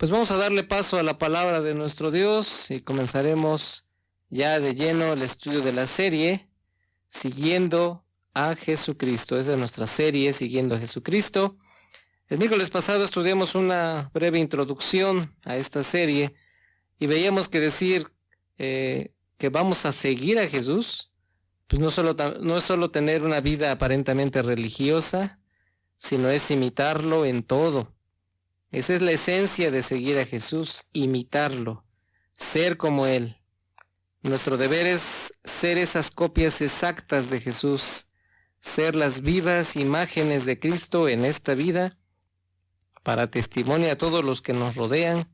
Pues vamos a darle paso a la palabra de nuestro Dios y comenzaremos ya de lleno el estudio de la serie Siguiendo a Jesucristo. Esa es nuestra serie Siguiendo a Jesucristo. El miércoles pasado estudiamos una breve introducción a esta serie y veíamos que decir que vamos a seguir a Jesús, pues no es solo tener una vida aparentemente religiosa, sino es imitarlo en todo. Esa es la esencia de seguir a Jesús, imitarlo, ser como Él. Nuestro deber es ser esas copias exactas de Jesús, ser las vivas imágenes de Cristo en esta vida, para testimonio a todos los que nos rodean,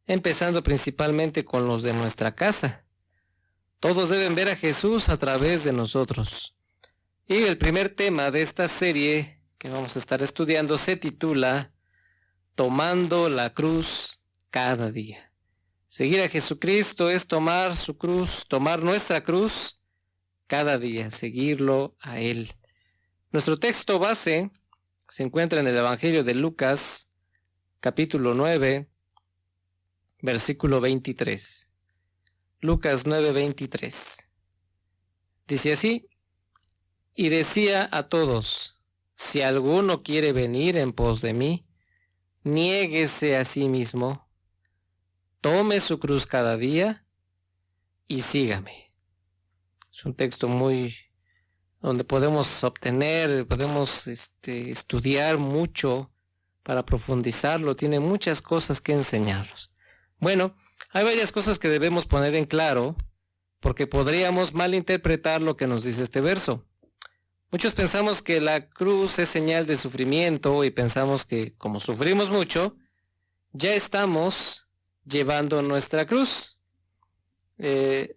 empezando principalmente con los de nuestra casa. Todos deben ver a Jesús a través de nosotros. Y el primer tema de esta serie que vamos a estar estudiando se titula Tomando la cruz cada día. Seguir a Jesucristo es tomar su cruz, tomar nuestra cruz cada día, seguirlo a Él. Nuestro texto base se encuentra en el Evangelio de Lucas, capítulo 9, versículo 23. Lucas 9:23. Dice así: y decía a todos, si alguno quiere venir en pos de mí, niéguese a sí mismo, tome su cruz cada día y sígame. Es un texto donde podemos estudiar mucho para profundizarlo. Tiene muchas cosas que enseñarnos. Bueno, hay varias cosas que debemos poner en claro, porque podríamos malinterpretar lo que nos dice este verso. Muchos pensamos que la cruz es señal de sufrimiento y pensamos que como sufrimos mucho, ya estamos llevando nuestra cruz.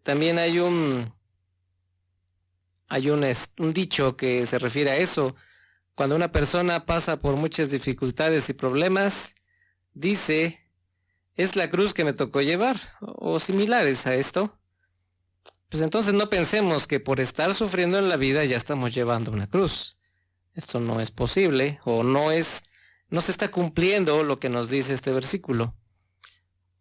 También hay un dicho que se refiere a eso. Cuando una persona pasa por muchas dificultades y problemas, dice, es la cruz que me tocó llevar, o similares a esto. Pues entonces no pensemos que por estar sufriendo en la vida ya estamos llevando una cruz. Esto no es posible, o no se está cumpliendo lo que nos dice este versículo.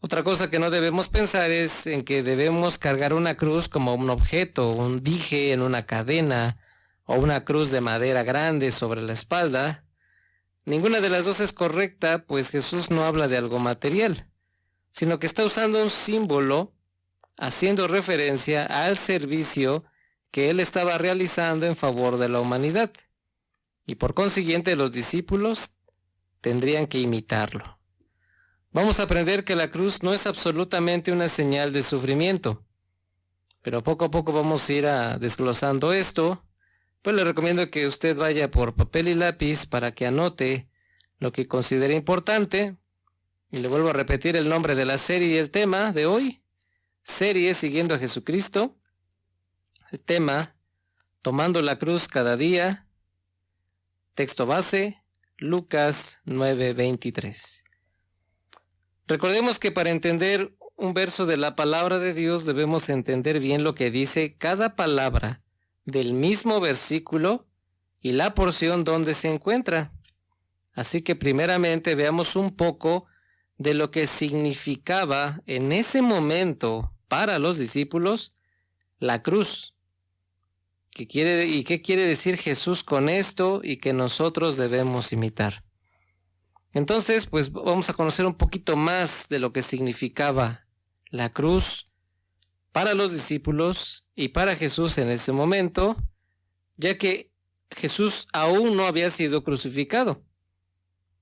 Otra cosa que no debemos pensar es en que debemos cargar una cruz como un objeto, un dije en una cadena, o una cruz de madera grande sobre la espalda. Ninguna de las dos es correcta, pues Jesús no habla de algo material, sino que está usando un símbolo haciendo referencia al servicio que él estaba realizando en favor de la humanidad. Y por consiguiente los discípulos tendrían que imitarlo. Vamos a aprender que la cruz no es absolutamente una señal de sufrimiento, pero poco a poco vamos a ir desglosando esto. Pues le recomiendo que usted vaya por papel y lápiz para que anote lo que considere importante. Y le vuelvo a repetir el nombre de la serie y el tema de hoy. Serie Siguiendo a Jesucristo. El tema, Tomando la cruz cada día. Texto base, Lucas 9:23. Recordemos que para entender un verso de la palabra de Dios debemos entender bien lo que dice cada palabra del mismo versículo y la porción donde se encuentra. Así que primeramente veamos un poco de lo que significaba en ese momento para los discípulos la cruz. ¿Qué quiere decir Jesús con esto y que nosotros debemos imitar? Entonces, pues vamos a conocer un poquito más de lo que significaba la cruz para los discípulos y para Jesús en ese momento, ya que Jesús aún no había sido crucificado.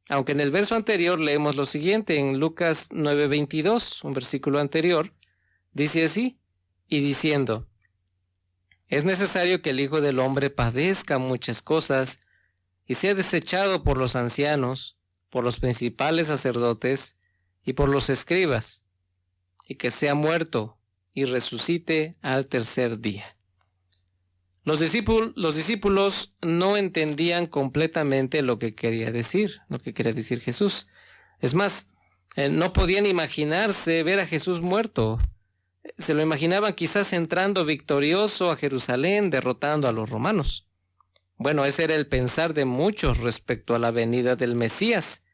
Aunque en el verso anterior leemos lo siguiente, en Lucas 9:22, un versículo anterior, dice así, y diciendo, es necesario que el Hijo del Hombre padezca muchas cosas y sea desechado por los ancianos, por los principales sacerdotes y por los escribas, y que sea muerto y resucite al tercer día. Los discípulos no entendían completamente lo que quería decir Jesús. Es más, no podían imaginarse ver a Jesús muerto. Se lo imaginaban quizás entrando victorioso a Jerusalén, derrotando a los romanos. Bueno, ese era el pensar de muchos respecto a la venida del Mesías,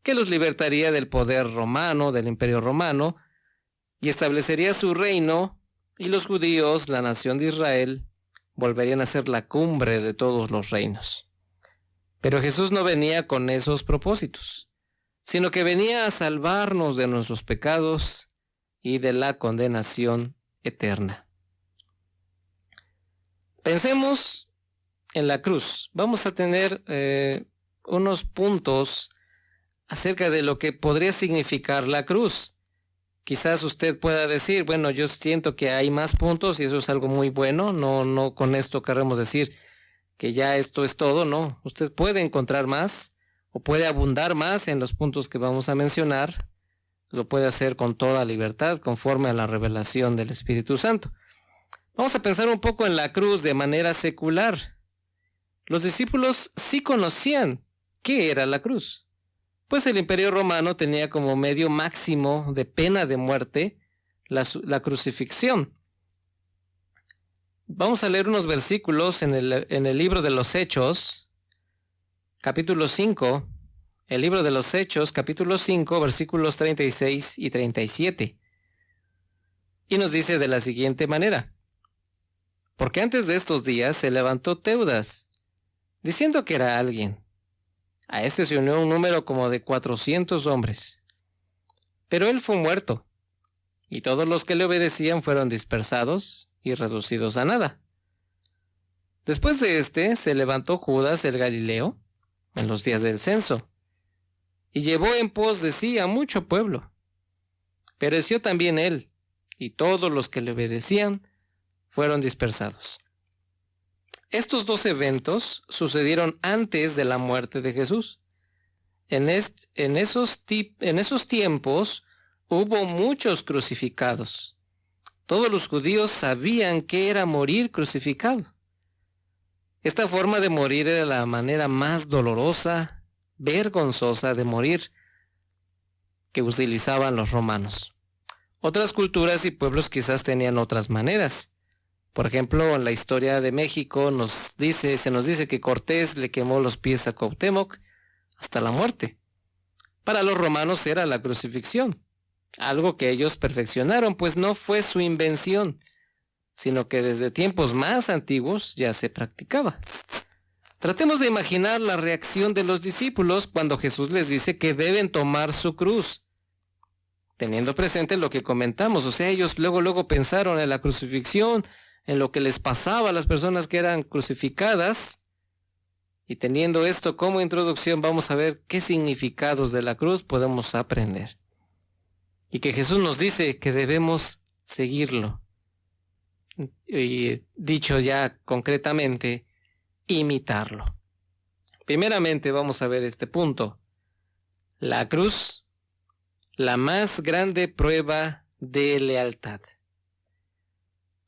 que los libertaría del poder romano, del imperio romano, y establecería su reino, y los judíos, la nación de Israel, volverían a ser la cumbre de todos los reinos. Pero Jesús no venía con esos propósitos, sino que venía a salvarnos de nuestros pecados y de la condenación eterna. Pensemos en la cruz. Vamos a tener unos puntos acerca de lo que podría significar la cruz. Quizás usted pueda decir, bueno, yo siento que hay más puntos y eso es algo muy bueno. No con esto queremos decir que ya esto es todo, no. Usted puede encontrar más o puede abundar más en los puntos que vamos a mencionar. Lo puede hacer con toda libertad, conforme a la revelación del Espíritu Santo. Vamos a pensar un poco en la cruz de manera secular. Los discípulos sí conocían qué era la cruz, pues el Imperio Romano tenía como medio máximo de pena de muerte la crucifixión. Vamos a leer unos versículos en el libro de los Hechos, capítulo 5, el libro de los Hechos, capítulo 5, versículos 36 y 37. Y nos dice de la siguiente manera: porque antes de estos días se levantó Teudas, diciendo que era alguien. A este se unió un número como de 400 hombres. Pero él fue muerto, y todos los que le obedecían fueron dispersados y reducidos a nada. Después de este se levantó Judas el Galileo, en los días del censo, y llevó en pos de sí a mucho pueblo. Pereció también él, y todos los que le obedecían fueron dispersados. Estos dos eventos sucedieron antes de la muerte de Jesús. En esos tiempos hubo muchos crucificados. Todos los judíos sabían qué era morir crucificado. Esta forma de morir era la manera más dolorosa, vergonzosa de morir que utilizaban los romanos. Otras culturas y pueblos quizás tenían otras maneras. Por ejemplo, en la historia de México se nos dice que Cortés le quemó los pies a Cuauhtémoc hasta la muerte. Para los romanos era la crucifixión, algo que ellos perfeccionaron, pues no fue su invención, sino que desde tiempos más antiguos ya se practicaba. Tratemos de imaginar la reacción de los discípulos cuando Jesús les dice que deben tomar su cruz, teniendo presente lo que comentamos. O sea, ellos luego pensaron en la crucifixión, en lo que les pasaba a las personas que eran crucificadas, y teniendo esto como introducción, vamos a ver qué significados de la cruz podemos aprender. Y que Jesús nos dice que debemos seguirlo. Y dicho ya concretamente, imitarlo. Primeramente vamos a ver este punto. La cruz, la más grande prueba de lealtad.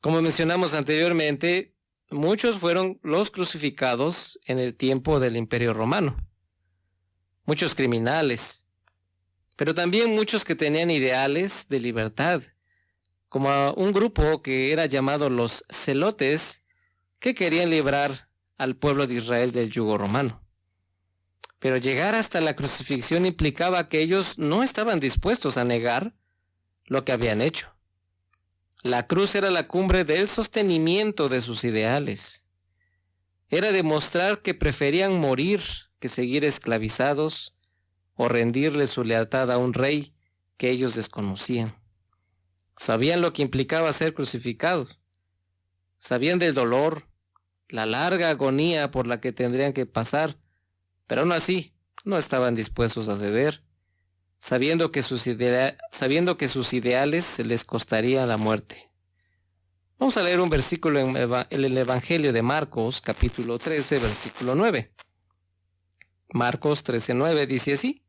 Como mencionamos anteriormente, muchos fueron los crucificados en el tiempo del Imperio Romano. Muchos criminales, pero también muchos que tenían ideales de libertad, como un grupo que era llamado los celotes, que querían librar al pueblo de Israel del yugo romano. Pero llegar hasta la crucifixión implicaba que ellos no estaban dispuestos a negar lo que habían hecho. La cruz era la cumbre del sostenimiento de sus ideales. Era demostrar que preferían morir que seguir esclavizados o rendirle su lealtad a un rey que ellos desconocían. Sabían lo que implicaba ser crucificados. Sabían del dolor, la larga agonía por la que tendrían que pasar, pero aún así no estaban dispuestos a ceder, sabiendo que sus ideales les costaría la muerte. Vamos a leer un versículo en el Evangelio de Marcos, capítulo 13, versículo 9. Marcos 13:9 dice así: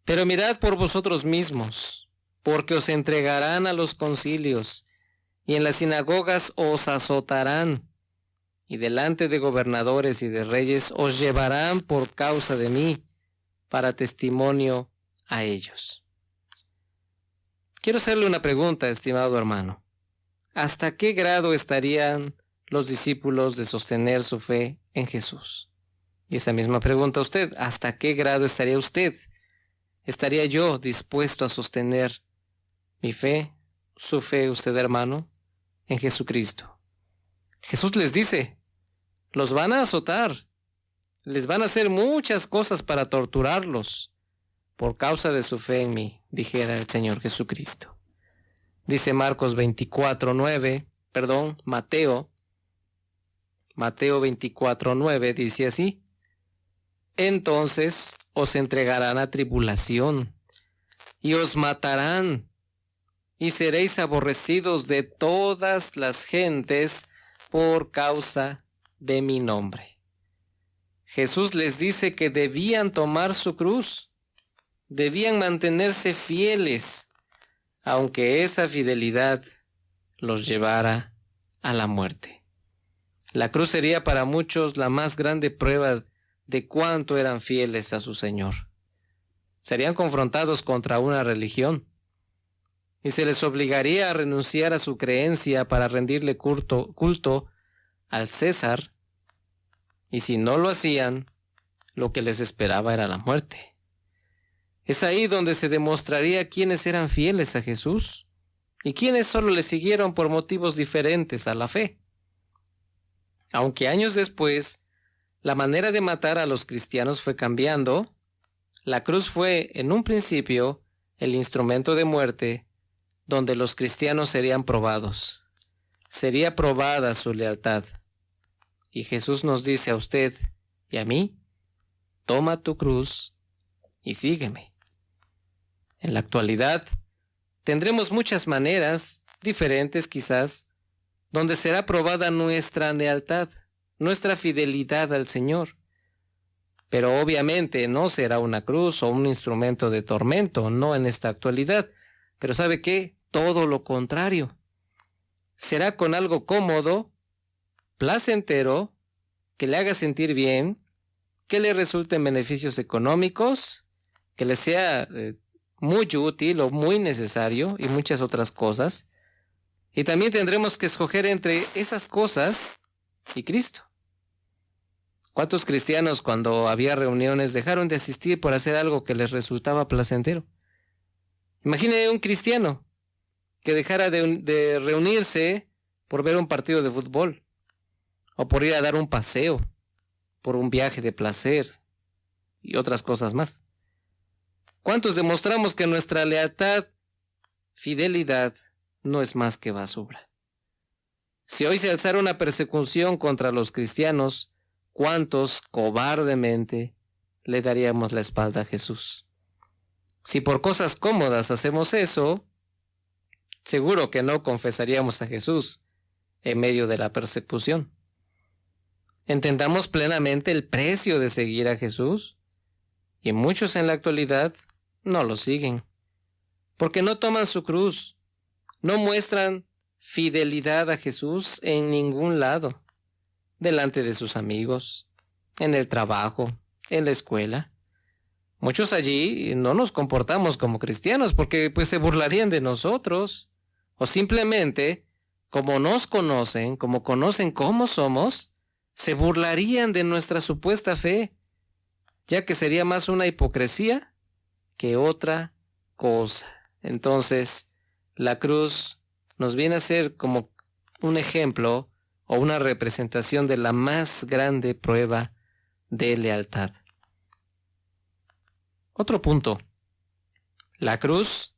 pero mirad por vosotros mismos, porque os entregarán a los concilios, y en las sinagogas os azotarán, y delante de gobernadores y de reyes os llevarán por causa de mí, para testimonio a ellos. Quiero hacerle una pregunta, estimado hermano. ¿Hasta qué grado estarían los discípulos de sostener su fe en Jesús? Y esa misma pregunta a usted: ¿hasta qué grado estaría usted ¿estaría yo dispuesto a sostener mi fe, su fe, usted hermano, en Jesucristo? Jesús les dice, los van a azotar, les van a hacer muchas cosas para torturarlos por causa de su fe en mí, dijera el Señor Jesucristo. Dice Mateo 24:9 dice así: entonces os entregarán a tribulación y os matarán y seréis aborrecidos de todas las gentes por causa de mi nombre. Jesús les dice que debían tomar su cruz, debían mantenerse fieles, aunque esa fidelidad los llevara a la muerte. La cruz sería para muchos la más grande prueba de cuánto eran fieles a su Señor. Serían confrontados contra una religión y se les obligaría a renunciar a su creencia para rendirle culto al César, y si no lo hacían, lo que les esperaba era la muerte. Es ahí donde se demostraría quiénes eran fieles a Jesús y quiénes solo le siguieron por motivos diferentes a la fe. Aunque años después la manera de matar a los cristianos fue cambiando, la cruz fue en un principio el instrumento de muerte donde los cristianos serían probados. Sería probada su lealtad. Y Jesús nos dice a usted y a mí, toma tu cruz y sígueme. En la actualidad tendremos muchas maneras, diferentes quizás, donde será probada nuestra lealtad, nuestra fidelidad al Señor. Pero obviamente no será una cruz o un instrumento de tormento, no en esta actualidad. Pero ¿sabe qué? Todo lo contrario. Será con algo cómodo, placentero, que le haga sentir bien, que le resulten beneficios económicos, que le sea muy útil o muy necesario y muchas otras cosas. Y también tendremos que escoger entre esas cosas y Cristo. ¿Cuántos cristianos cuando había reuniones dejaron de asistir por hacer algo que les resultaba placentero? Imagine un cristiano que dejara de reunirse por ver un partido de fútbol, o por ir a dar un paseo, por un viaje de placer y otras cosas más. ¿Cuántos demostramos que nuestra lealtad, fidelidad, no es más que basura? Si hoy se alzara una persecución contra los cristianos, ¿cuántos cobardemente le daríamos la espalda a Jesús? Si por cosas cómodas hacemos eso, seguro que no confesaríamos a Jesús en medio de la persecución. Entendamos plenamente el precio de seguir a Jesús, y muchos en la actualidad no lo siguen, porque no toman su cruz, no muestran fidelidad a Jesús en ningún lado, delante de sus amigos, en el trabajo, en la escuela. Muchos allí no nos comportamos como cristianos porque pues se burlarían de nosotros, o simplemente, como nos conocen, como conocen cómo somos, se burlarían de nuestra supuesta fe, ya que sería más una hipocresía que otra cosa. Entonces, la cruz nos viene a ser como un ejemplo o una representación de la más grande prueba de lealtad. Otro punto. La cruz,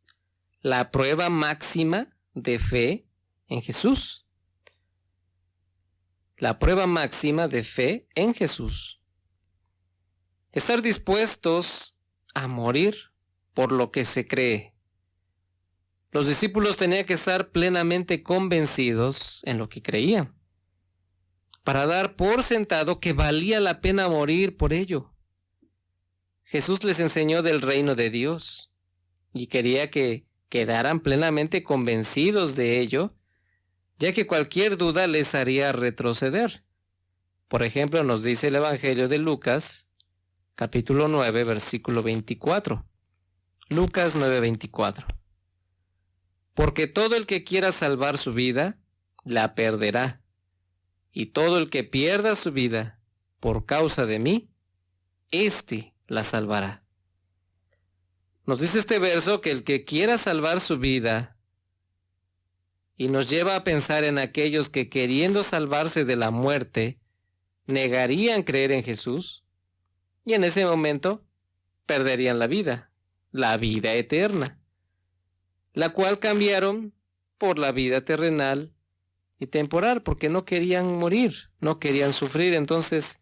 la prueba máxima de fe en Jesús. La prueba máxima de fe en Jesús. Estar dispuestos a morir por lo que se cree. Los discípulos tenían que estar plenamente convencidos en lo que creían, para dar por sentado que valía la pena morir por ello. Jesús les enseñó del reino de Dios y quería que quedaran plenamente convencidos de ello, ya que cualquier duda les haría retroceder. Por ejemplo, nos dice el Evangelio de Lucas, capítulo 9, versículo 24. Lucas 9:24. Porque todo el que quiera salvar su vida, la perderá. Y todo el que pierda su vida por causa de mí, éste la salvará. Nos dice este verso que el que quiera salvar su vida, y nos lleva a pensar en aquellos que queriendo salvarse de la muerte, negarían creer en Jesús, y en ese momento perderían la vida eterna, la cual cambiaron por la vida terrenal y temporal, porque no querían morir, no querían sufrir, entonces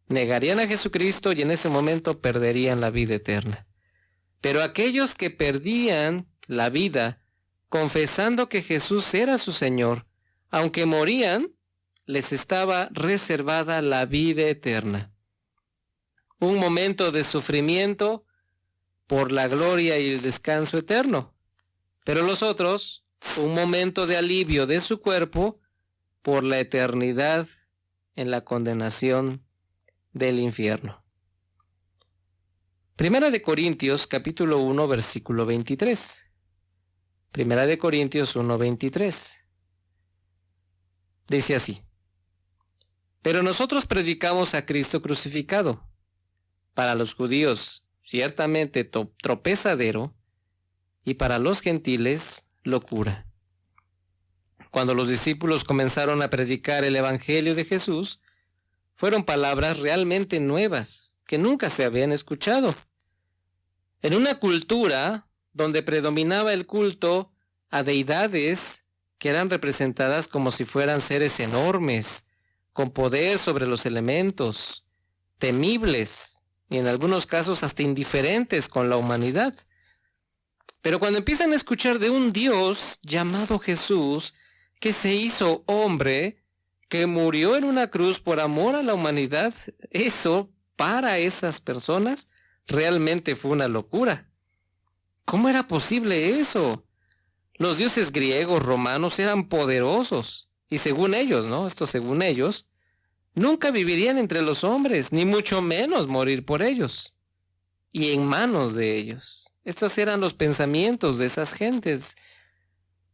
negarían a Jesucristo y en ese momento perderían la vida eterna. Pero aquellos que perdían la vida confesando que Jesús era su Señor, aunque morían, les estaba reservada la vida eterna. Un momento de sufrimiento por la gloria y el descanso eterno. Pero los otros, un momento de alivio de su cuerpo por la eternidad en la condenación del infierno. Primera de Corintios, capítulo 1, versículo 23. Primera de Corintios 1, 23. Dice así: pero nosotros predicamos a Cristo crucificado, para los judíos ciertamente tropezadero, y para los gentiles locura. Cuando los discípulos comenzaron a predicar el Evangelio de Jesús, fueron palabras realmente nuevas, que nunca se habían escuchado. En una cultura donde predominaba el culto a deidades que eran representadas como si fueran seres enormes, con poder sobre los elementos, temibles, y en algunos casos hasta indiferentes con la humanidad. Pero cuando empiezan a escuchar de un Dios llamado Jesús, que se hizo hombre, que murió en una cruz por amor a la humanidad, eso, para esas personas, realmente fue una locura. ¿Cómo era posible eso? Los dioses griegos, romanos eran poderosos, y según ellos, ¿no? Esto según ellos, nunca vivirían entre los hombres, ni mucho menos morir por ellos, y en manos de ellos. Estos eran los pensamientos de esas gentes.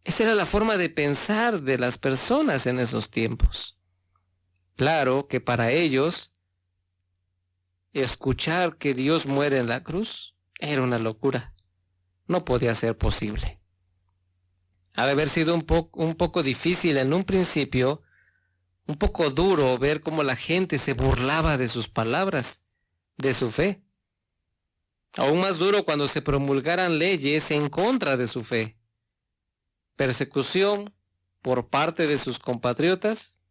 Esa era la forma de pensar de las personas en esos tiempos. Claro que para ellos, escuchar que Dios muere en la cruz era una locura. No podía ser posible. Ha de haber sido un poco difícil en un principio, un poco duro ver cómo la gente se burlaba de sus palabras, de su fe. Aún más duro cuando se promulgaran leyes en contra de su fe. Persecución por parte de sus compatriotas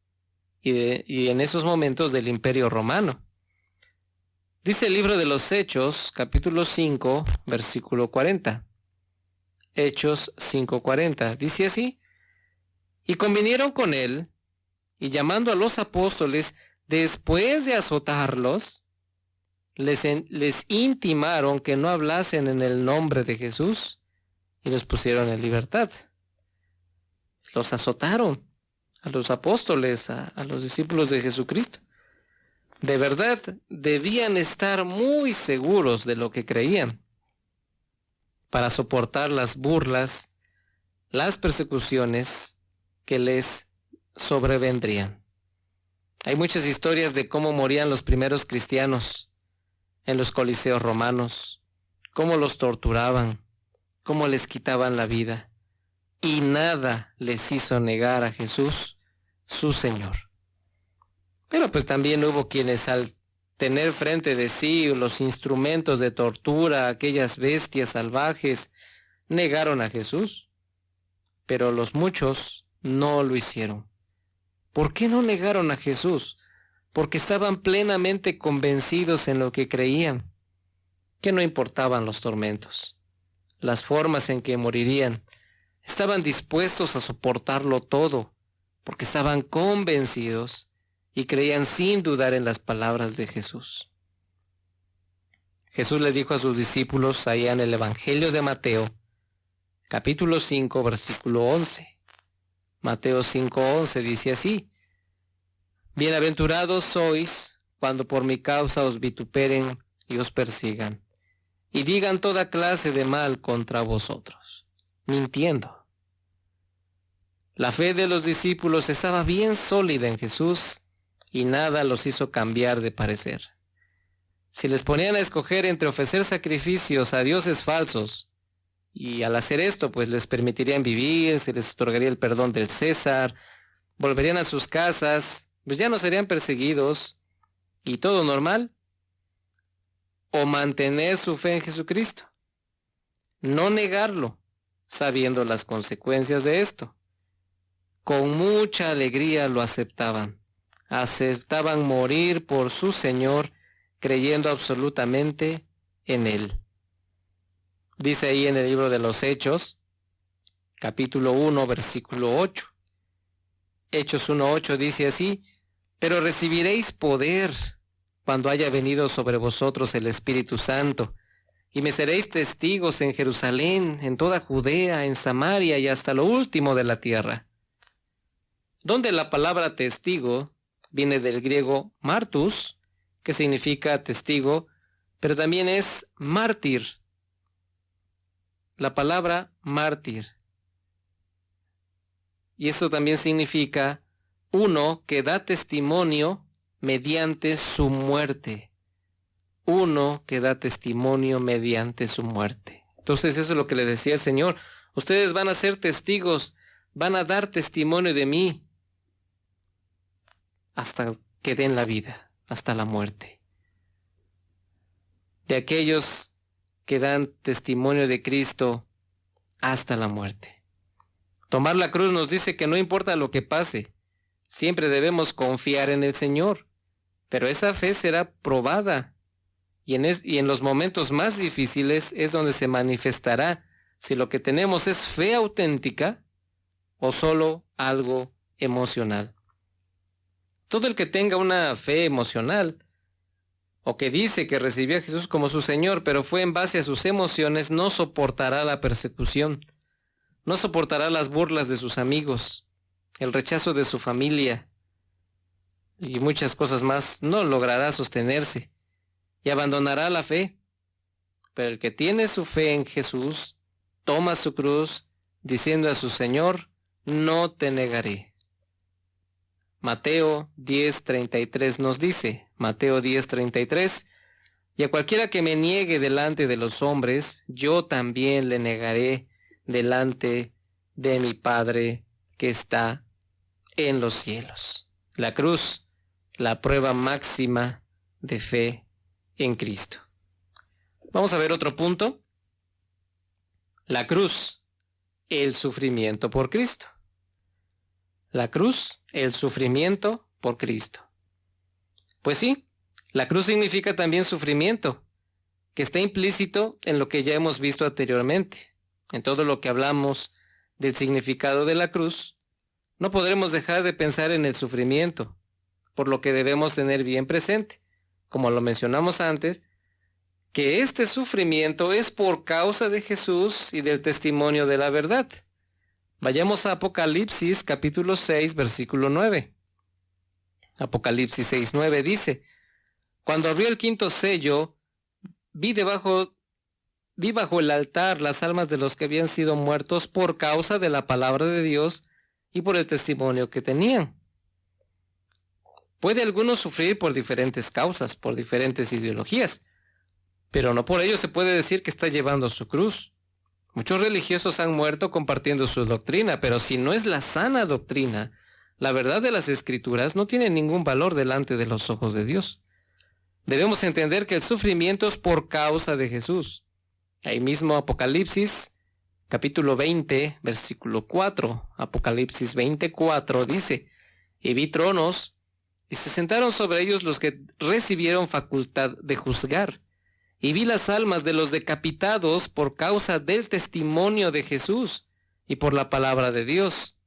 y en esos momentos del Imperio Romano. Dice el libro de los Hechos, capítulo 5, versículo 40. Hechos 5:40. Dice así: y convinieron con él, y llamando a los apóstoles, después de azotarlos, les intimaron que no hablasen en el nombre de Jesús, y los pusieron en libertad. Los azotaron a los apóstoles, a los discípulos de Jesucristo. De verdad, debían estar muy seguros de lo que creían para soportar las burlas, las persecuciones que les sobrevendrían. Hay muchas historias de cómo morían los primeros cristianos en los coliseos romanos, cómo los torturaban, cómo les quitaban la vida, y nada les hizo negar a Jesús, su Señor. Pero pues también hubo quienes, al tener frente de sí los instrumentos de tortura, aquellas bestias salvajes, negaron a Jesús. Pero los muchos no lo hicieron. ¿Por qué no negaron a Jesús? Porque estaban plenamente convencidos en lo que creían, que no importaban los tormentos, las formas en que morirían. Estaban dispuestos a soportarlo todo, porque estaban convencidos y creían sin dudar en las palabras de Jesús. Jesús le dijo a sus discípulos allá en el Evangelio de Mateo, capítulo 5, versículo 11. Mateo 5:11 dice así: bienaventurados sois cuando por mi causa os vituperen y os persigan, y digan toda clase de mal contra vosotros, mintiendo. La fe de los discípulos estaba bien sólida en Jesús, y nada los hizo cambiar de parecer. Si les ponían a escoger entre ofrecer sacrificios a dioses falsos, y al hacer esto, pues les permitirían vivir, se les otorgaría el perdón del César, volverían a sus casas, pues ya no serían perseguidos, y todo normal, o mantener su fe en Jesucristo, no negarlo, sabiendo las consecuencias de esto. Con mucha alegría lo aceptaban morir por su Señor, creyendo absolutamente en Él. Dice ahí en el libro de los Hechos, capítulo 1, versículo 8. Hechos 1:8 dice así: pero recibiréis poder cuando haya venido sobre vosotros el Espíritu Santo, y me seréis testigos en Jerusalén, en toda Judea, en Samaria y hasta lo último de la tierra. Donde la palabra testigo viene del griego martus, que significa testigo, pero también es mártir. La palabra mártir. Y esto también significa uno que da testimonio mediante su muerte. Uno que da testimonio mediante su muerte. Entonces eso es lo que le decía el Señor. Ustedes van a ser testigos, van a dar testimonio de mí hasta que den la vida, hasta la muerte. De aquellos que dan testimonio de Cristo hasta la muerte. Tomar la cruz nos dice que no importa lo que pase, siempre debemos confiar en el Señor, pero esa fe será probada y en los momentos más difíciles es donde se manifestará si lo que tenemos es fe auténtica o solo algo emocional. Todo el que tenga una fe emocional o que dice que recibió a Jesús como su Señor, pero fue en base a sus emociones, no soportará la persecución, no soportará las burlas de sus amigos, el rechazo de su familia y muchas cosas más. No logrará sostenerse y abandonará la fe. Pero el que tiene su fe en Jesús, toma su cruz, diciendo a su Señor: no te negaré. Mateo 10:33 nos dice, Mateo 10:33, y a cualquiera que me niegue delante de los hombres, yo también le negaré delante de mi Padre que está en los cielos. La cruz, la prueba máxima de fe en Cristo. Vamos a ver otro punto. La cruz, el sufrimiento por Cristo. La cruz, el sufrimiento por Cristo. Pues sí, la cruz significa también sufrimiento, que está implícito en lo que ya hemos visto anteriormente. En todo lo que hablamos del significado de la cruz, no podremos dejar de pensar en el sufrimiento, por lo que debemos tener bien presente, como lo mencionamos antes, que este sufrimiento es por causa de Jesús y del testimonio de la verdad. Vayamos a Apocalipsis capítulo 6, versículo 9. Apocalipsis 6:9 dice: cuando abrió el quinto sello, vi bajo el altar las almas de los que habían sido muertos por causa de la palabra de Dios y por el testimonio que tenían. Puede alguno sufrir por diferentes causas, por diferentes ideologías, pero no por ello se puede decir que está llevando su cruz. Muchos religiosos han muerto compartiendo su doctrina, pero si no es la sana doctrina, la verdad de las Escrituras no tiene ningún valor delante de los ojos de Dios. Debemos entender que el sufrimiento es por causa de Jesús. Ahí mismo Apocalipsis, capítulo 20, versículo 4. Apocalipsis 20:4 dice: y vi tronos, y se sentaron sobre ellos los que recibieron facultad de juzgar. Y vi las almas de los decapitados por causa del testimonio de Jesús y por la palabra de Dios,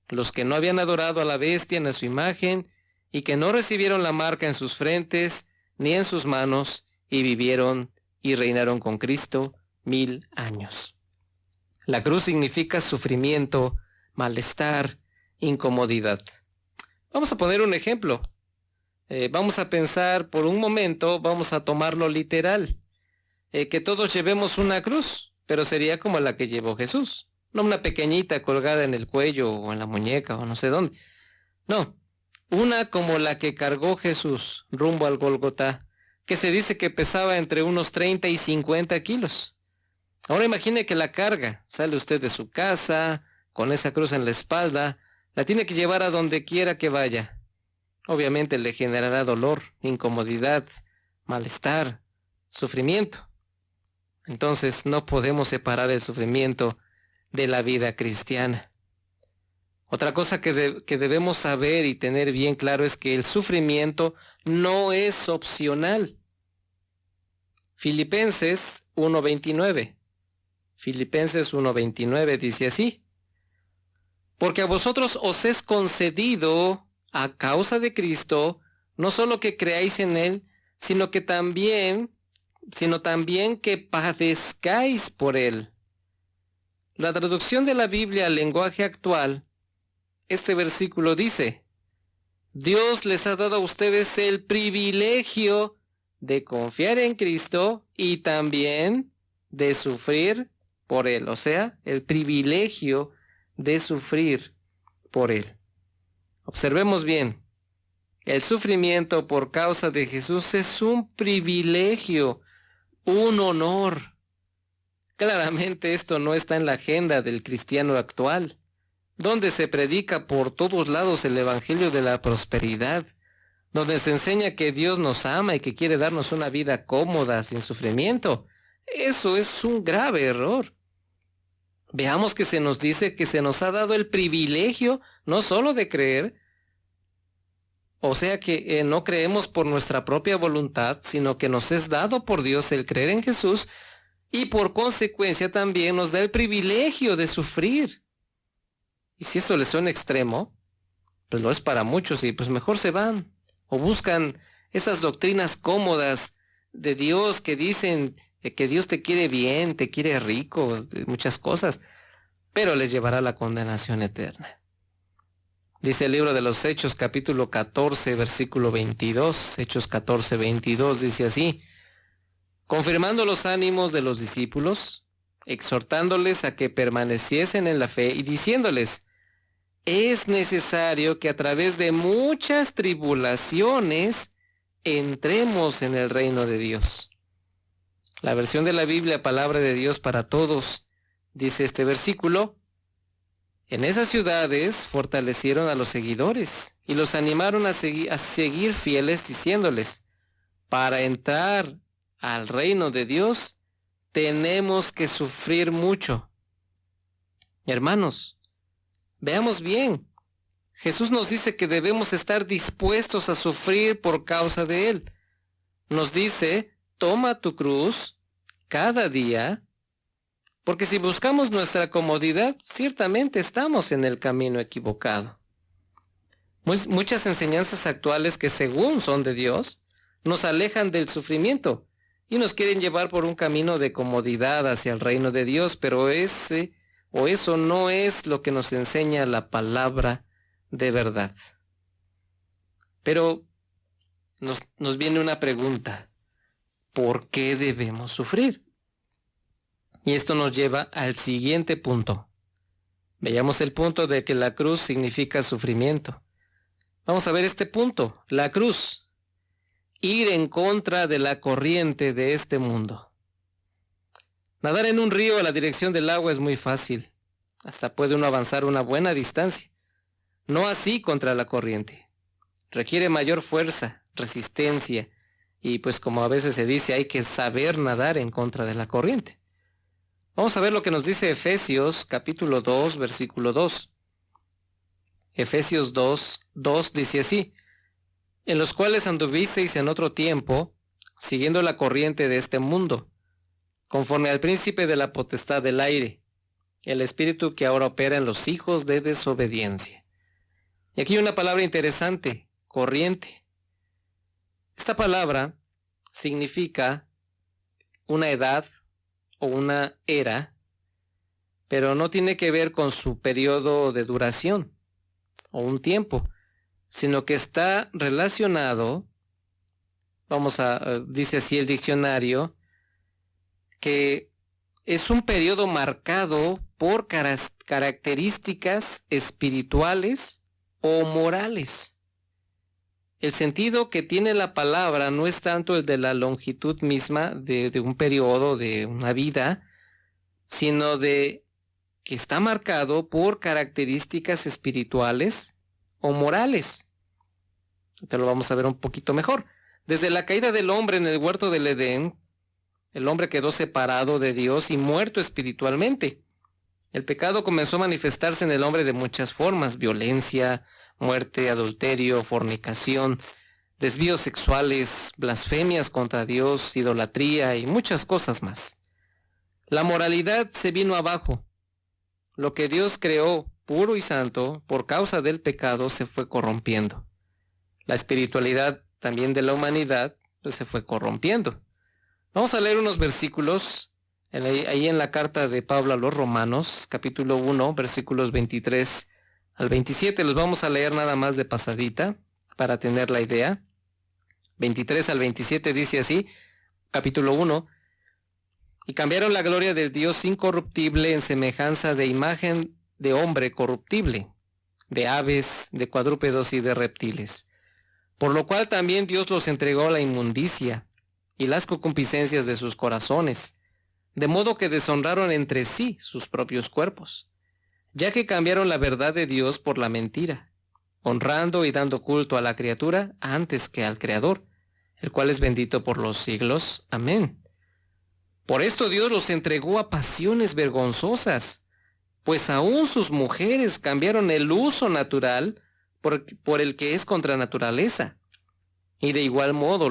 los que no habían adorado a la bestia ni a su imagen, y que no recibieron la marca en sus frentes ni en sus manos, y vivieron y reinaron con Cristo 1000 años. La cruz significa sufrimiento, malestar, incomodidad. Vamos a poner un ejemplo. Vamos a pensar por un momento, vamos a tomarlo literal, que todos llevemos una cruz, pero sería como la que llevó Jesús, no una pequeñita colgada en el cuello o en la muñeca o no sé dónde. No, una como la que cargó Jesús rumbo al Gólgota, que se dice que pesaba entre unos 30 y 50 kilos. Ahora imagine que la carga, sale usted de su casa, con esa cruz en la espalda, la tiene que llevar a donde quiera que vaya. Obviamente le generará dolor, incomodidad, malestar, sufrimiento. Entonces no podemos separar el sufrimiento de la vida cristiana. Otra cosa que debemos saber y tener bien claro es que el sufrimiento no es opcional. Filipenses 1:29. Filipenses 1:29 dice así: porque a vosotros os es concedido a causa de Cristo, no solo que creáis en Él, sino también que padezcáis por Él. La traducción de la Biblia al lenguaje actual, este versículo dice: Dios les ha dado a ustedes el privilegio de confiar en Cristo y también de sufrir por Él. O sea, el privilegio de sufrir por Él. Observemos bien, el sufrimiento por causa de Jesús es un privilegio, un honor. Claramente esto no está en la agenda del cristiano actual, donde se predica por todos lados el evangelio de la prosperidad, donde se enseña que Dios nos ama y que quiere darnos una vida cómoda, sin sufrimiento. Eso es un grave error. Veamos que se nos dice que se nos ha dado el privilegio no solo de creer, o sea que no creemos por nuestra propia voluntad, sino que nos es dado por Dios el creer en Jesús y por consecuencia también nos da el privilegio de sufrir. Y si esto les suena extremo, pues lo es para muchos y pues mejor se van o buscan esas doctrinas cómodas de Dios que dicen que Dios te quiere bien, te quiere rico, muchas cosas, pero les llevará a la condenación eterna. Dice el libro de los Hechos, capítulo 14, versículo 22, Hechos 14, 22, dice así: confirmando los ánimos de los discípulos, exhortándoles a que permaneciesen en la fe y diciéndoles: es necesario que a través de muchas tribulaciones entremos en el reino de Dios. La versión de la Biblia, Palabra de Dios para Todos, dice este versículo: en esas ciudades fortalecieron a los seguidores y los animaron a seguir fieles, diciéndoles: para entrar al reino de Dios tenemos que sufrir mucho. Hermanos, veamos bien. Jesús nos dice que debemos estar dispuestos a sufrir por causa de Él. Nos dice: toma tu cruz cada día, porque si buscamos nuestra comodidad, ciertamente estamos en el camino equivocado. Muchas enseñanzas actuales que según son de Dios, nos alejan del sufrimiento y nos quieren llevar por un camino de comodidad hacia el reino de Dios, pero eso no es lo que nos enseña la palabra de verdad. Pero nos viene una pregunta: ¿por qué debemos sufrir? Y esto nos lleva al siguiente punto. Veamos el punto de que la cruz significa sufrimiento. Vamos a ver este punto, la cruz. Ir en contra de la corriente de este mundo. Nadar en un río a la dirección del agua es muy fácil. Hasta puede uno avanzar una buena distancia. No así contra la corriente. Requiere mayor fuerza, resistencia, y pues como a veces se dice, hay que saber nadar en contra de la corriente. Vamos a ver lo que nos dice Efesios capítulo 2, versículo 2. Efesios 2 dice así: en los cuales anduvisteis en otro tiempo, siguiendo la corriente de este mundo, conforme al príncipe de la potestad del aire, el espíritu que ahora opera en los hijos de desobediencia. Y aquí hay una palabra interesante: corriente. Esta palabra significa una edad o una era, pero no tiene que ver con su periodo de duración o un tiempo, sino que está relacionado, dice así el diccionario, que es un periodo marcado por características espirituales o morales. El sentido que tiene la palabra no es tanto el de la longitud misma de un periodo, de una vida, sino de que está marcado por características espirituales o morales. Te lo vamos a ver un poquito mejor. Desde la caída del hombre en el huerto del Edén, el hombre quedó separado de Dios y muerto espiritualmente. El pecado comenzó a manifestarse en el hombre de muchas formas: violencia, muerte, adulterio, fornicación, desvíos sexuales, blasfemias contra Dios, idolatría y muchas cosas más. La moralidad se vino abajo. Lo que Dios creó puro y santo, por causa del pecado, se fue corrompiendo. La espiritualidad también de la humanidad se fue corrompiendo. Vamos a leer unos versículos ahí en la carta de Pablo a los Romanos, capítulo 1, versículos 23 al 27. Los vamos a leer nada más de pasadita para tener la idea. 23 al 27 dice así, capítulo 1: y cambiaron la gloria del Dios incorruptible en semejanza de imagen de hombre corruptible, de aves, de cuadrúpedos y de reptiles. Por lo cual también Dios los entregó a la inmundicia y las concupiscencias de sus corazones, de modo que deshonraron entre sí sus propios cuerpos, ya que cambiaron la verdad de Dios por la mentira, honrando y dando culto a la criatura antes que al Creador, el cual es bendito por los siglos. Amén. Por esto Dios los entregó a pasiones vergonzosas, pues aún sus mujeres cambiaron el uso natural por el que es contra naturaleza. Y de igual modo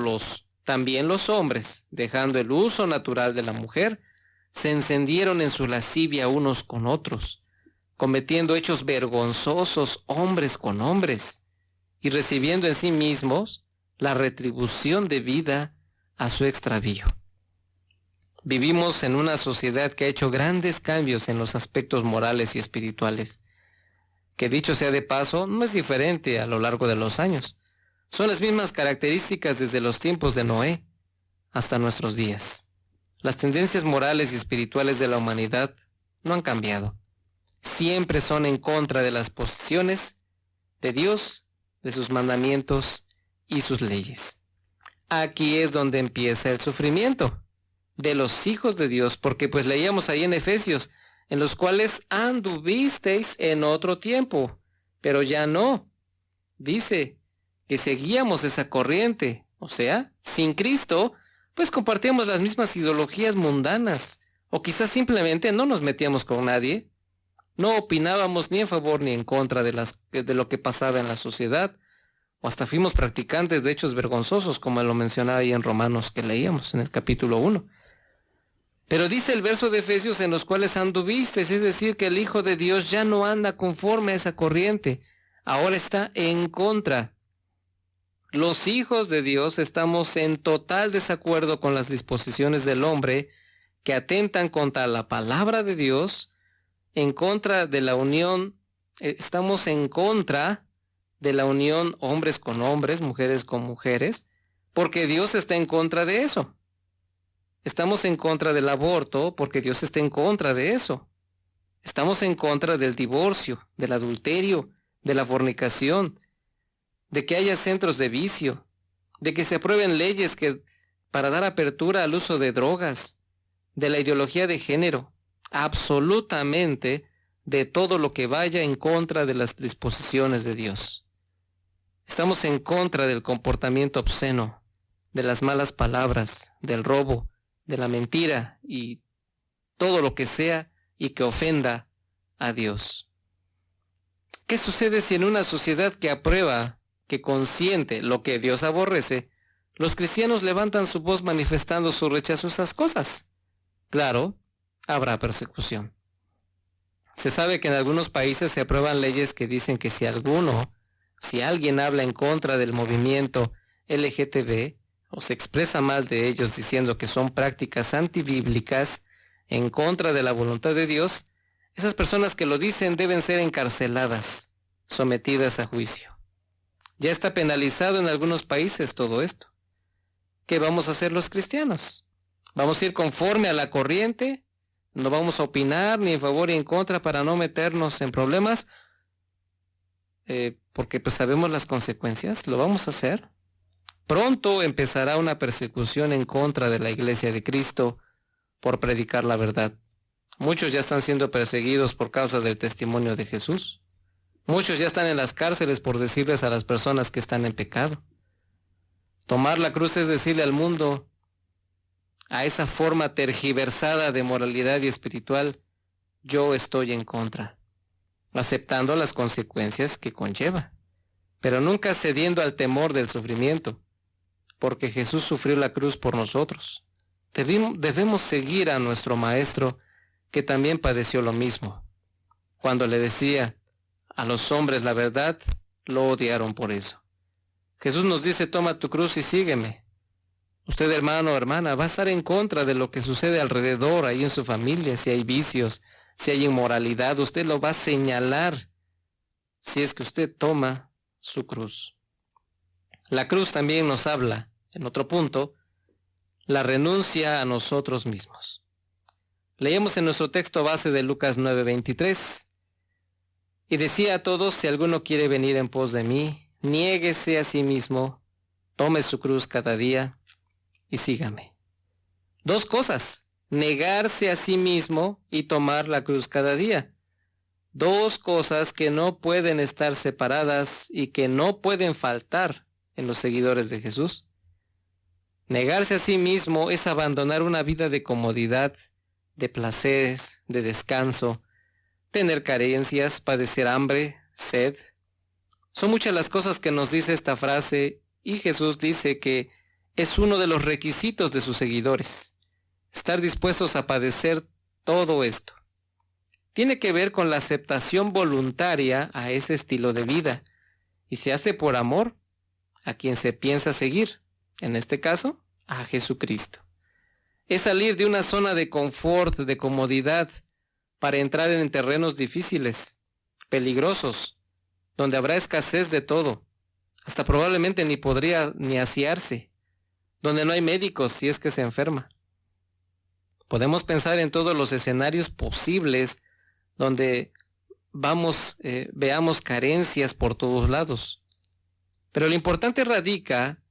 también los hombres, dejando el uso natural de la mujer, se encendieron en su lascivia unos con otros, cometiendo hechos vergonzosos hombres con hombres, y recibiendo en sí mismos la retribución debida a su extravío. Vivimos en una sociedad que ha hecho grandes cambios en los aspectos morales y espirituales, que dicho sea de paso, no es diferente a lo largo de los años. Son las mismas características desde los tiempos de Noé hasta nuestros días. Las tendencias morales y espirituales de la humanidad no han cambiado. Siempre son en contra de las posiciones de Dios, de sus mandamientos y sus leyes. Aquí es donde empieza el sufrimiento de los hijos de Dios, porque pues leíamos ahí en Efesios, en los cuales anduvisteis en otro tiempo, pero ya no. Dice que seguíamos esa corriente, o sea, sin Cristo, pues compartíamos las mismas ideologías mundanas, o quizás simplemente no nos metíamos con nadie, no opinábamos ni en favor ni en contra de lo que pasaba en la sociedad, o hasta fuimos practicantes de hechos vergonzosos, como lo mencionaba ahí en Romanos que leíamos en el capítulo 1. Pero dice el verso de Efesios en los cuales anduvisteis, es decir, que el Hijo de Dios ya no anda conforme a esa corriente, ahora está en contra. Los hijos de Dios estamos en total desacuerdo con las disposiciones del hombre que atentan contra la palabra de Dios, en contra de la unión, estamos en contra de la unión hombres con hombres, mujeres con mujeres, porque Dios está en contra de eso. Estamos en contra del aborto porque Dios está en contra de eso. Estamos en contra del divorcio, del adulterio, de la fornicación, de que haya centros de vicio, de que se aprueben leyes para dar apertura al uso de drogas, de la ideología de género, absolutamente de todo lo que vaya en contra de las disposiciones de Dios. Estamos en contra del comportamiento obsceno, de las malas palabras, del robo, de la mentira y todo lo que sea y que ofenda a Dios. ¿Qué sucede si en una sociedad que aprueba, que consiente lo que Dios aborrece, los cristianos levantan su voz manifestando su rechazo a esas cosas? Claro, habrá persecución. Se sabe que en algunos países se aprueban leyes que dicen que si alguien habla en contra del movimiento LGTB, o se expresa mal de ellos diciendo que son prácticas antibíblicas en contra de la voluntad de Dios, esas personas que lo dicen deben ser encarceladas, sometidas a juicio. Ya está penalizado en algunos países todo esto. ¿Qué vamos a hacer los cristianos? ¿Vamos a ir conforme a la corriente? ¿No vamos a opinar ni en favor ni en contra para no meternos en problemas? porque pues sabemos las consecuencias, lo vamos a hacer. Pronto empezará una persecución en contra de la Iglesia de Cristo por predicar la verdad. Muchos ya están siendo perseguidos por causa del testimonio de Jesús. Muchos ya están en las cárceles por decirles a las personas que están en pecado. Tomar la cruz es decirle al mundo, a esa forma tergiversada de moralidad y espiritual, yo estoy en contra, aceptando las consecuencias que conlleva, pero nunca cediendo al temor del sufrimiento, porque Jesús sufrió la cruz por nosotros. Debemos seguir a nuestro Maestro, que también padeció lo mismo. Cuando le decía a los hombres la verdad, lo odiaron por eso. Jesús nos dice, toma tu cruz y sígueme. Usted, hermano o hermana, va a estar en contra de lo que sucede alrededor, ahí en su familia, si hay vicios, si hay inmoralidad, usted lo va a señalar si es que usted toma su cruz. La cruz también nos habla, en otro punto, la renuncia a nosotros mismos. Leemos en nuestro texto base de Lucas 9:23, y decía a todos, si alguno quiere venir en pos de mí, niéguese a sí mismo, tome su cruz cada día y sígame. Dos cosas, negarse a sí mismo y tomar la cruz cada día. Dos cosas que no pueden estar separadas y que no pueden faltar en los seguidores de Jesús. Negarse a sí mismo es abandonar una vida de comodidad, de placeres, de descanso, tener carencias, padecer hambre, sed. Son muchas las cosas que nos dice esta frase y Jesús dice que es uno de los requisitos de sus seguidores, estar dispuestos a padecer todo esto. Tiene que ver con la aceptación voluntaria a ese estilo de vida y se hace por amor a quien se piensa seguir, en este caso, a Jesucristo. Es salir de una zona de confort, de comodidad, para entrar en terrenos difíciles, peligrosos, donde habrá escasez de todo, hasta probablemente ni podría ni asearse, donde no hay médicos si es que se enferma. Podemos pensar en todos los escenarios posibles donde veamos carencias por todos lados. Pero lo importante radica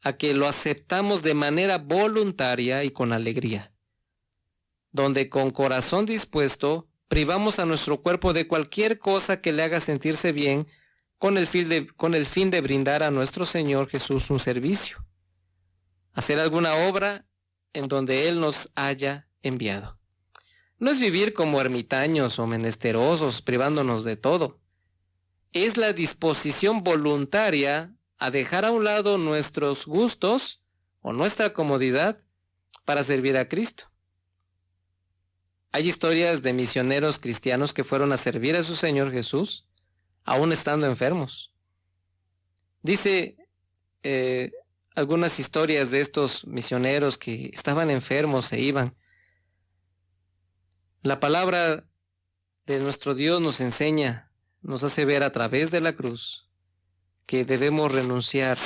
a que lo aceptamos de manera voluntaria y con alegría, donde con corazón dispuesto privamos a nuestro cuerpo de cualquier cosa que le haga sentirse bien con el fin de brindar a nuestro Señor Jesús un servicio, hacer alguna obra en donde Él nos haya enviado. No es vivir como ermitaños o menesterosos, privándonos de todo. Es la disposición voluntaria a dejar a un lado nuestros gustos o nuestra comodidad para servir a Cristo. Hay historias de misioneros cristianos que fueron a servir a su Señor Jesús, aún estando enfermos. Dice algunas historias de estos misioneros que estaban enfermos e iban. La palabra de nuestro Dios nos enseña, nos hace ver a través de la cruz que debemos renunciar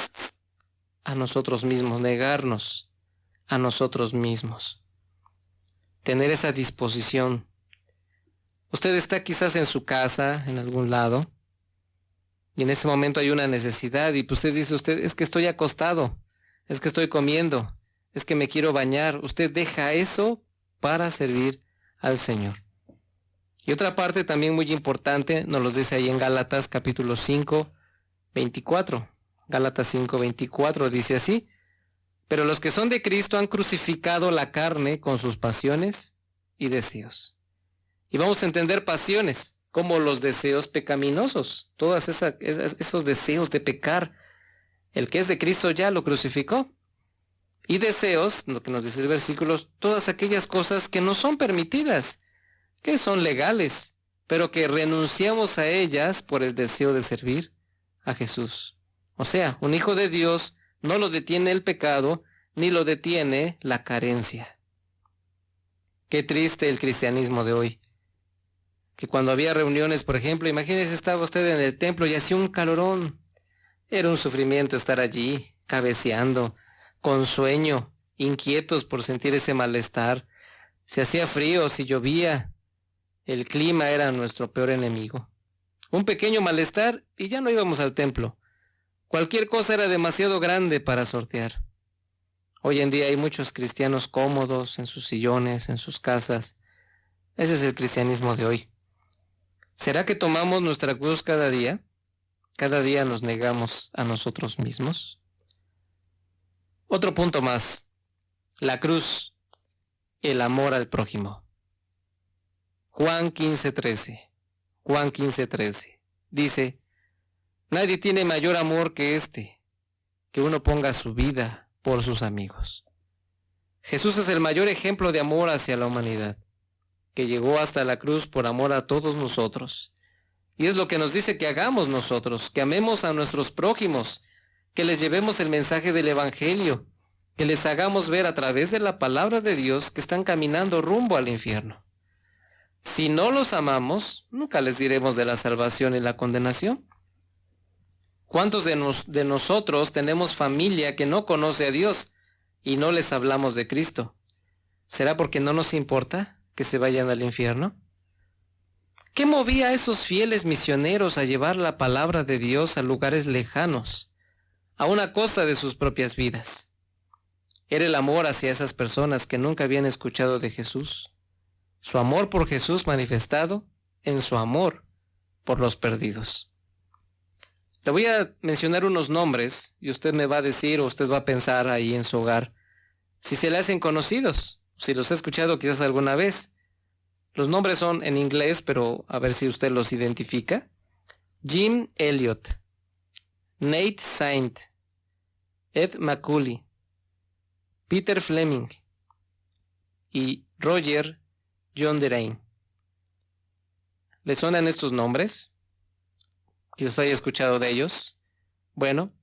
a nosotros mismos, negarnos a nosotros mismos, tener esa disposición. Usted está quizás en su casa, en algún lado, y en ese momento hay una necesidad y usted dice, es que estoy acostado, es que estoy comiendo, es que me quiero bañar. Usted deja eso para servir al Señor. Y otra parte también muy importante, nos lo dice ahí en Gálatas capítulo 5, 24. Gálatas 5, 24 dice así: pero los que son de Cristo han crucificado la carne con sus pasiones y deseos. Y vamos a entender pasiones como los deseos pecaminosos, todos esos deseos de pecar. El que es de Cristo ya lo crucificó. Y deseos, lo que nos dice el versículo, todas aquellas cosas que no son permitidas, que son legales, pero que renunciamos a ellas por el deseo de servir a Jesús. O sea, un hijo de Dios no lo detiene el pecado, ni lo detiene la carencia. Qué triste el cristianismo de hoy. Que cuando había reuniones, por ejemplo, imagínese, estaba usted en el templo y hacía un calorón. Era un sufrimiento estar allí, cabeceando, con sueño, inquietos por sentir ese malestar. Se hacía frío, si llovía. El clima era nuestro peor enemigo. Un pequeño malestar y ya no íbamos al templo. Cualquier cosa era demasiado grande para sortear. Hoy en día hay muchos cristianos cómodos en sus sillones, en sus casas. Ese es el cristianismo de hoy. ¿Será que tomamos nuestra cruz cada día? ¿Cada día nos negamos a nosotros mismos? Otro punto más. La cruz, el amor al prójimo. Juan 15:13. Juan 15:13. Dice, nadie tiene mayor amor que este, que uno ponga su vida por sus amigos. Jesús es el mayor ejemplo de amor hacia la humanidad, que llegó hasta la cruz por amor a todos nosotros. Y es lo que nos dice que hagamos nosotros, que amemos a nuestros prójimos, que les llevemos el mensaje del Evangelio, que les hagamos ver a través de la palabra de Dios que están caminando rumbo al infierno. Si no los amamos, nunca les diremos de la salvación y la condenación. ¿Cuántos de nosotros tenemos familia que no conoce a Dios y no les hablamos de Cristo? ¿Será porque no nos importa que se vayan al infierno? ¿Qué movía a esos fieles misioneros a llevar la palabra de Dios a lugares lejanos, a una costa de sus propias vidas? Era el amor hacia esas personas que nunca habían escuchado de Jesús. Su amor por Jesús manifestado en su amor por los perdidos. Le voy a mencionar unos nombres y usted me va a decir o usted va a pensar ahí en su hogar si se le hacen conocidos, si los ha escuchado quizás alguna vez. Los nombres son en inglés, pero a ver si usted los identifica. Jim Elliot, Nate Saint, Ed McCulley, Peter Fleming y Roger John Derain. ¿Le suenan estos nombres? Quizás haya escuchado de ellos. Bueno,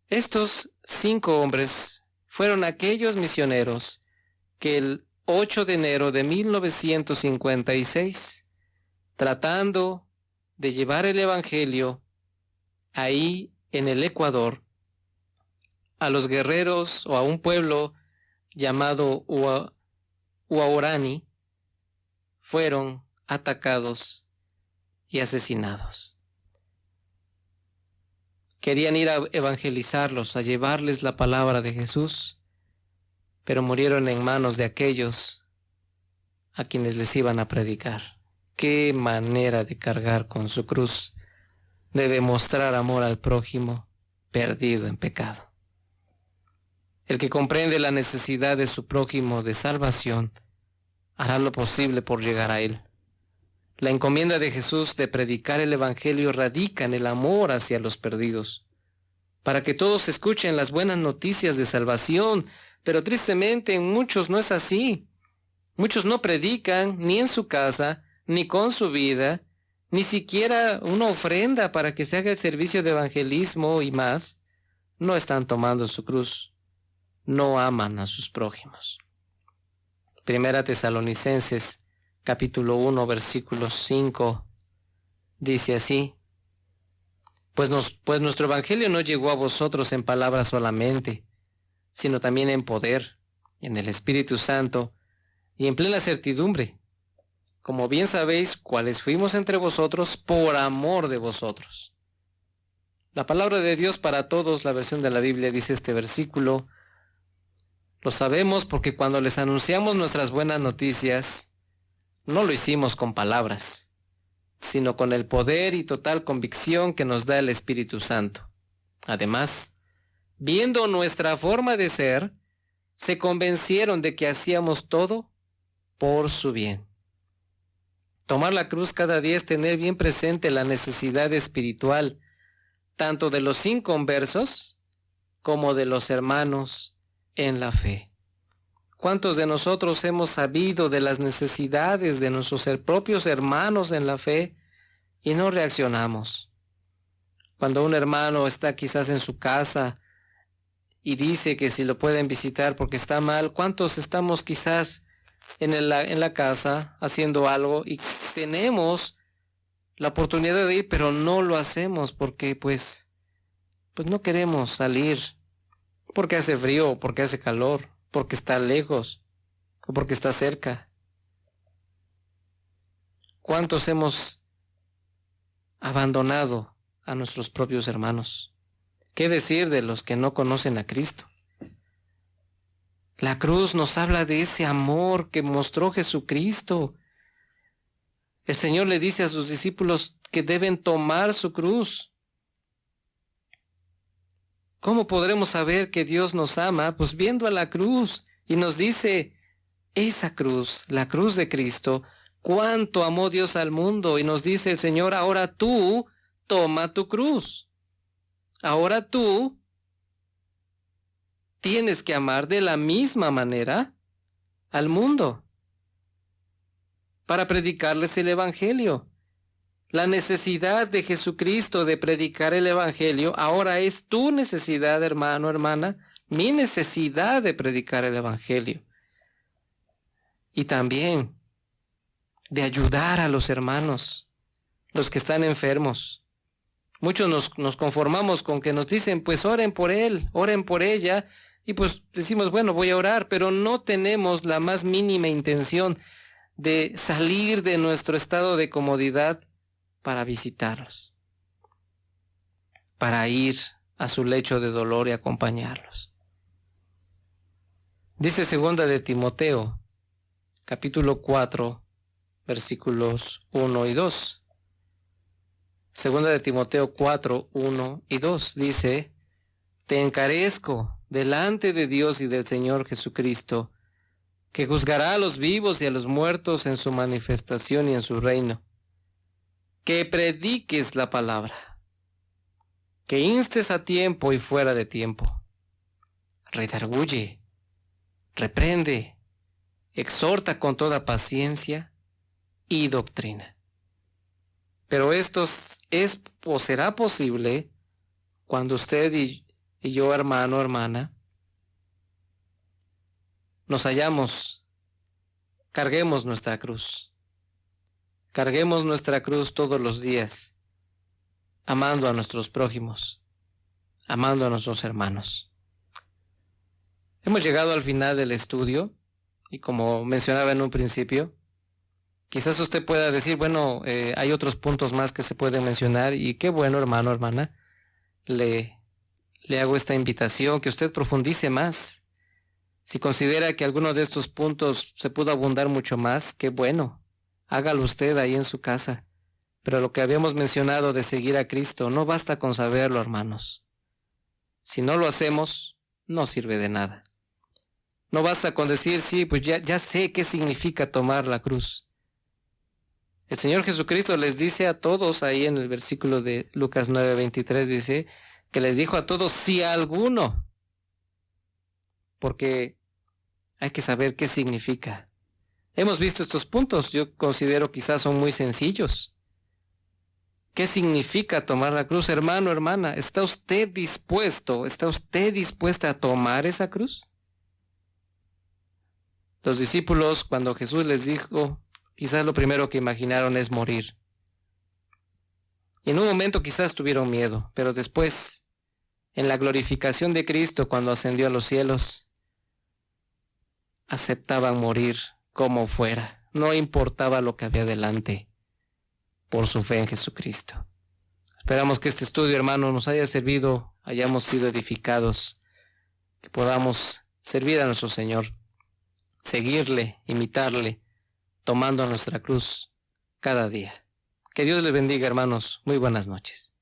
estos 5 hombres fueron aquellos misioneros que el 8 de enero de 1956, tratando de llevar el Evangelio ahí en el Ecuador, a los guerreros o a un pueblo llamado Huaorani, fueron atacados y asesinados. Querían ir a evangelizarlos, a llevarles la palabra de Jesús, pero murieron en manos de aquellos a quienes les iban a predicar. Qué manera de cargar con su cruz, de demostrar amor al prójimo perdido en pecado. El que comprende la necesidad de su prójimo de salvación, hará lo posible por llegar a él. La encomienda de Jesús de predicar el Evangelio radica en el amor hacia los perdidos, para que todos escuchen las buenas noticias de salvación. Pero tristemente en muchos no es así. Muchos no predican ni en su casa, ni con su vida, ni siquiera una ofrenda para que se haga el servicio de evangelismo y más. No están tomando su cruz. No aman a sus prójimos. Primera Tesalonicenses, capítulo 1, versículo 5, dice así: Pues nuestro evangelio no llegó a vosotros en palabras solamente, sino también en poder, en el Espíritu Santo, y en plena certidumbre, como bien sabéis cuáles fuimos entre vosotros por amor de vosotros. La palabra de Dios para todos, la versión de la Biblia, dice este versículo: lo sabemos porque cuando les anunciamos nuestras buenas noticias, no lo hicimos con palabras, sino con el poder y total convicción que nos da el Espíritu Santo. Además, viendo nuestra forma de ser, se convencieron de que hacíamos todo por su bien. Tomar la cruz cada día es tener bien presente la necesidad espiritual, tanto de los inconversos como de los hermanos en la fe. ¿Cuántos de nosotros hemos sabido de las necesidades de nuestros propios hermanos en la fe y no reaccionamos? Cuando un hermano está quizás en su casa y dice que si lo pueden visitar porque está mal, ¿cuántos estamos quizás en la casa haciendo algo y tenemos la oportunidad de ir, pero no lo hacemos porque pues no queremos salir, porque hace frío, porque hace calor, porque está lejos o porque está cerca? ¿Cuántos hemos abandonado a nuestros propios hermanos. ¿Qué decir de los que no conocen a Cristo? La cruz nos habla de ese amor que mostró Jesucristo. El Señor le dice a sus discípulos que deben tomar su cruz. ¿Cómo podremos saber que Dios nos ama? Pues viendo a la cruz. Y nos dice, esa cruz, la cruz de Cristo, cuánto amó Dios al mundo. Y nos dice el Señor, ahora tú toma tu cruz. Ahora tú tienes que amar de la misma manera al mundo para predicarles el Evangelio. La necesidad de Jesucristo de predicar el Evangelio ahora es tu necesidad, hermano, hermana, mi necesidad de predicar el Evangelio. Y también de ayudar a los hermanos, los que están enfermos. Muchos nos conformamos con que nos dicen, pues oren por él, oren por ella, y pues decimos, bueno, voy a orar, pero no tenemos la más mínima intención de salir de nuestro estado de comodidad para visitarlos, para ir a su lecho de dolor y acompañarlos. Dice segunda de Timoteo, capítulo 4, versículos 1 y 2. Segunda de Timoteo 4, 1 y 2 dice, te encarezco delante de Dios y del Señor Jesucristo, que juzgará a los vivos y a los muertos en su manifestación y en su reino, que prediques la palabra, que instes a tiempo y fuera de tiempo, redarguye, reprende, exhorta con toda paciencia y doctrina. Pero esto es o será posible cuando usted y yo, hermano, hermana, nos hallamos, carguemos nuestra cruz. Carguemos nuestra cruz todos los días, amando a nuestros prójimos, amando a nuestros hermanos. Hemos llegado al final del estudio y como mencionaba en un principio, quizás usted pueda decir, bueno, hay otros puntos más que se pueden mencionar y qué bueno, hermano, hermana, le hago esta invitación, que usted profundice más. Si considera que alguno de estos puntos se pudo abundar mucho más, qué bueno, hágalo usted ahí en su casa. Pero lo que habíamos mencionado de seguir a Cristo, no basta con saberlo, hermanos. Si no lo hacemos, no sirve de nada. No basta con decir, sí, pues ya sé qué significa tomar la cruz. El Señor Jesucristo les dice a todos, ahí en el versículo de Lucas 9:23, dice, que les dijo a todos, si alguno, porque hay que saber qué significa. Hemos visto estos puntos, yo considero quizás son muy sencillos. ¿Qué significa tomar la cruz, hermano, hermana? ¿Está usted dispuesta a tomar esa cruz? Los discípulos, cuando Jesús les dijo, quizás lo primero que imaginaron es morir. Y en un momento quizás tuvieron miedo, pero después, en la glorificación de Cristo, cuando ascendió a los cielos, aceptaban morir como fuera, no importaba lo que había delante, por su fe en Jesucristo. Esperamos que este estudio, hermano, nos haya servido, hayamos sido edificados, que podamos servir a nuestro Señor, seguirle, imitarle, tomando nuestra cruz cada día. Que Dios le bendiga, hermanos. Muy buenas noches.